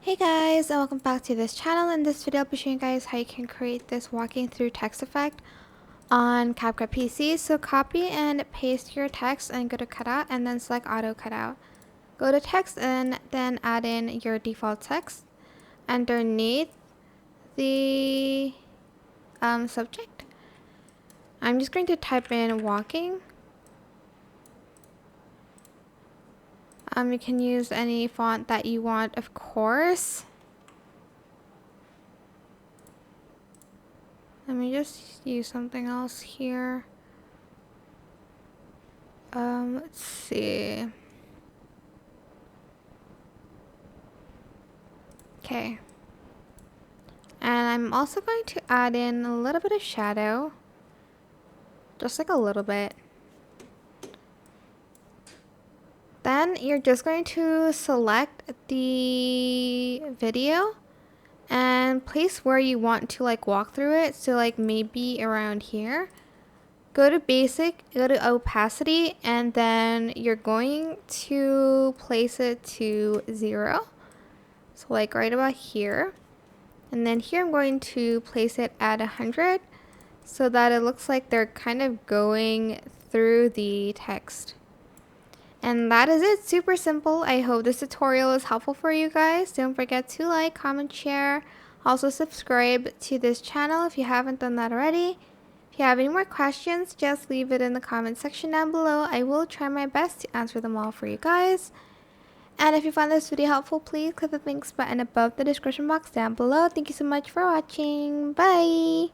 Hey guys, and welcome back to this channel. In this video I'll be showing you guys how you can create this walking through text effect on CapCut PC. So copy and paste your text and go to cutout and then select auto cutout. Go to text and then add in your default text underneath the subject. I'm just going to type in walking. You can use any font that you want, of course. Let me just use something else here. Let's see. Okay. And I'm also going to add in a little bit of shadow. Just like a little bit. Then you're just going to select the video and place where you want to like walk through it. So like maybe around here. Go to basic, go to opacity, and then you're going to place it to 0. So like right about here. And then here I'm going to place it at 100 so that it looks like they're kind of going through the text. And that is it. Super simple. I hope this tutorial is helpful for you guys. Don't forget to like, comment, share. Also subscribe to this channel if you haven't done that already. If you have any more questions, just leave it in the comment section down below. I will try my best to answer them all for you guys. And if you found this video helpful, please click the links button above the description box down below. Thank you so much for watching. Bye!